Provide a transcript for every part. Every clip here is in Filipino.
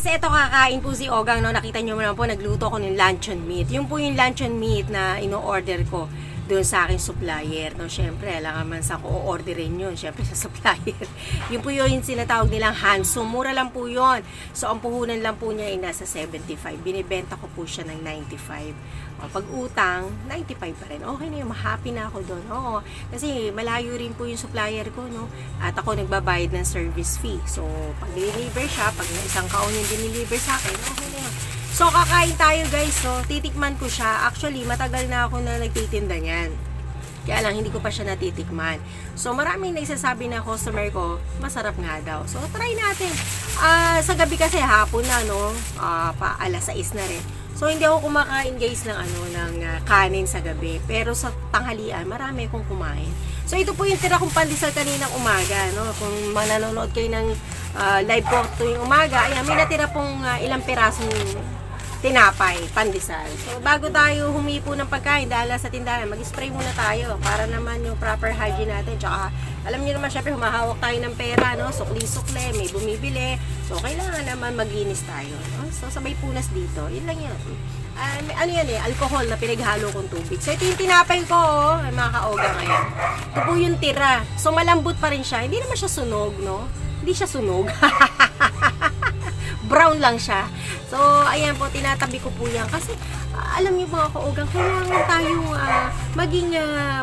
Kasi ito kakain po si Ogang, no? Nakita nyo naman po, nagluto ko ng luncheon meat. Yung po yung luncheon meat na ino-order ko doon sa aking supplier, no? Syempre, alam naman sa ko o-orderin yun. Syempre, sa supplier. Yun po yung sinatawag nilang handsome. Mura lang po yun. So, ang puhunan lang po niya ay nasa 75. Binibenta ko po siya ng 95. O, pag utang, 95 pa rin. Okay na yun. Happy na ako doon. Oo. Kasi, malayo rin po yung supplier ko, no? At ako nagbabayad ng service fee. So, pag deliver siya, pag isang kaon yung diniliver sa akin, okay na yun. So, kakain tayo guys, no? Titikman ko siya. Actually, matagal na ako na nagtitinda niyan. Kaya lang, hindi ko pa siya natitikman. So, maraming nagsasabi na customer ko, masarap nga daw. So, try natin. Sa gabi kasi hapon na, no? Pa alas 6 na rin. So, hindi ako kumakain guys ng kanin sa gabi. Pero sa tanghalian, marami akong kumain. So, ito po yung tira kong pandesal kaninang umaga, no? Kung mananonood kayo ng live ko tuwing umaga, ayan, may natira pong ilang pirasong tinapay, pandesal. So, bago tayo humipo ng pagkain dahil sa tindahan, mag-spray muna tayo para naman yung proper hygiene natin. Tsaka, alam niyo naman, syempre, humahawak tayo ng pera, no? Sukli-sukli, may bumibili. So, kailangan naman maglinis tayo, no? So, sabay punas dito. Yun lang yun. Ano yan alcohol na pinaghalo kong tubig. So, ito yung tinapay ko, oh, mga kaoga ngayon. Ito po yung tira. So, malambot pa rin siya. Hindi naman siya sunog, no? Hindi siya sunog. Brown lang siya. So, ayan po, tinatabi ko po yan. Kasi, alam niyo mga kaogang, kailangan tayong maging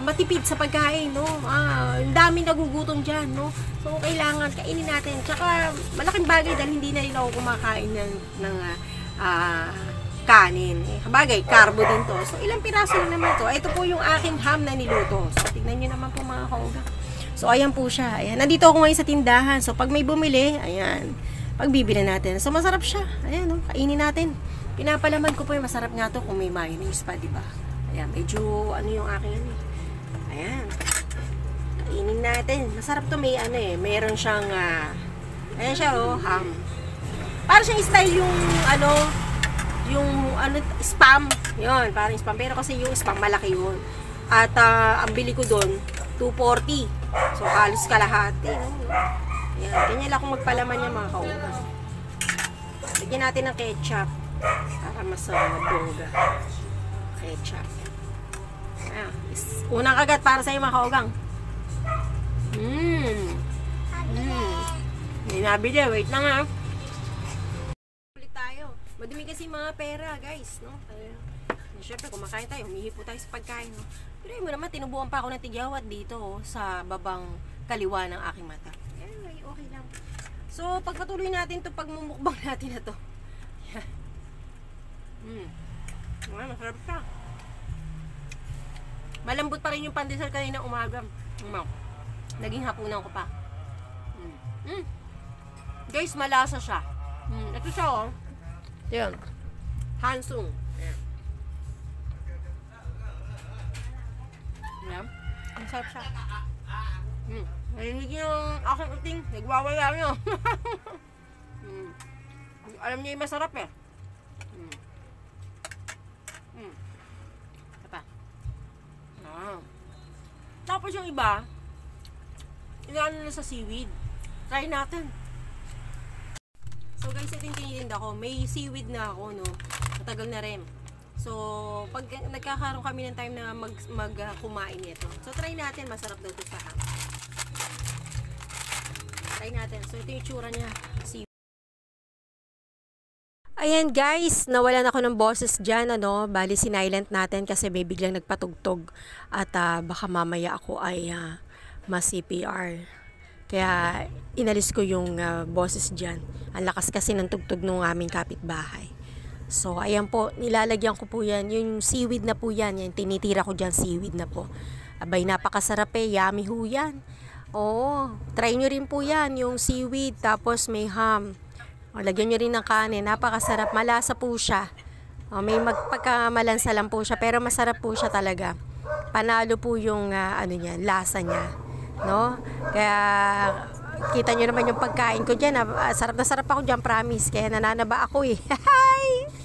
matipid sa pagkain, no? Ang dami nagugutom dyan, no? So, kailangan kainin natin. Tsaka, malaking bagay dahil hindi na rin ako kumakain ng kanin. Bagay, carbo din to. So, ilang piraso lang naman to. Ito po yung aking ham na niluto. So, tignan nyo naman po mga kaogang. So, ayan po siya. Ayan. Nandito ako ngayon sa tindahan. So, pag may bumili, ayan, pagbibili natin. So, masarap siya. Ayan, no? Kainin natin. Pinapalaman ko po yung masarap nga to kung may mayonnaise pa, diba? Ayan, medyo, ano yung aking ano eh. Ayan. Kainin natin. Masarap to, may ano eh. Meron siyang, ayan siya, oh, ham. Para siyang style yung, spam. Yun, parang spam. Pero kasi yung spam, malaki yun. At, ang bili ko doon, 240. So, halos kalahati, no? Ayan, ganyan lang kung magpalaman niya mga kaugas. Lagyan natin ng ketchup para mas bongga. Ketchup. Ayan. Unang kagat para sa iyo mga kaugang. Hindi nabili. Wait lang ha. Ulit tayo. Madumi kasi mga pera guys, no? Siyempre kumakain tayo. Humihipo tayo sa pagkain, no? Pero mo naman, tinubuan pa ako ng tigyawat dito, oh, sa babang kaliwa ng aking mata. Anyway, okay lang. So, pagpatuloy natin to pagmumukbang natin na to. Masarap siya. Malambot pa rin yung pandesal kanina umaga. Naging hapunan ko pa. Guys, malasa siya. Ito siya, oh. Ito yun. Hansung. Ayan. Ang sarap siya. Narinig yung aking uting. Nagwawala nyo. Alam niyo yung masarap eh. Ito. Tapos yung iba, inaano na sa seaweed. Try natin. So guys, ito yung tinitinda ko. May seaweed na ako, no? Matagal na rin. So, pag nagkakaroon kami ng time na kumain nito. So, try natin. Masarap daw ito sa ham. Try natin. So, ito yung tsura niya. Ayan guys, nawalan ako ng boses dyan, ano, bali sinilent natin kasi may biglang nagpatugtog at baka mamaya ako ay ma-CPR. Kaya inalis ko yung boses dyan. Ang lakas kasi ng tugtog ng aming kapitbahay. So, ayan po, nilalagyan ko po yan. Yung seaweed na po yan. Yan, tinitira ko dyan, seaweed na po. Abay, napakasarap eh. Yummy ho yan. Oo, try nyo rin po yan. Yung seaweed, tapos may ham. O, lagyan nyo rin ng kanin. Napakasarap. Malasa po siya. O, may magpagkamalansa lang po siya. Pero masarap po siya talaga. Panalo po yung lasa niya. No? Kaya kita nyo naman yung pagkain ko dyan. Sarap na sarap ako dyan, promise. Kaya nananaba ako eh. Hi!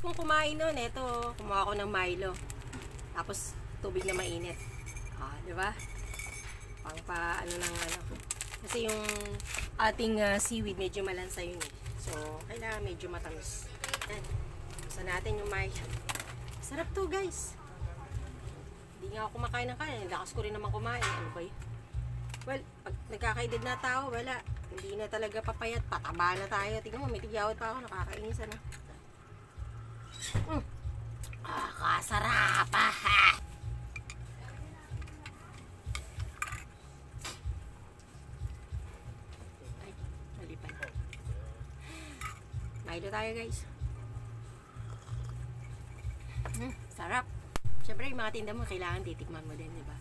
pagkatapos kong kumain nun, eto, kumuha ko ng Milo. Tapos, tubig na mainit. Di ba? Pang ano ng ano. Kasi yung ating seaweed, medyo malansa yun eh. So, kailangan medyo matamis. Yan. Gusto natin yung Milo. Sarap to, guys. Hindi nga ako kumakain ng kanin. Lakas ko rin naman kumain. Ano ba yun? Well, pag nagkakaedad na tao, wala. Hindi na talaga papayat. Pataba na tayo. Tingnan mo, may tigyawat pa ako. Nakakainis na. Kasarap. Ay, nalipan. Milo tayo, guys. Sarap. Siyempre, yung mga tinda mo, kailangan titikman mo din, di ba?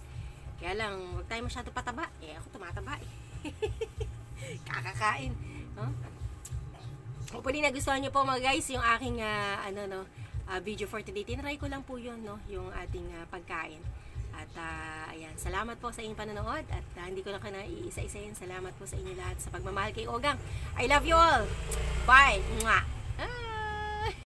Kaya lang, huwag tayo masyado pataba. Ako tumataba eh. Kakakain. Hopefully nagustuhan nyo po mga guys yung aking video for today. Tinry ko lang po yun, no? Yung ating pagkain. At ayan, salamat po sa inyong panonood. At hindi ko na iisa-isayin. Salamat po sa inyo lahat sa pagmamahal kay Ogang. I love you all. Bye. Mwah.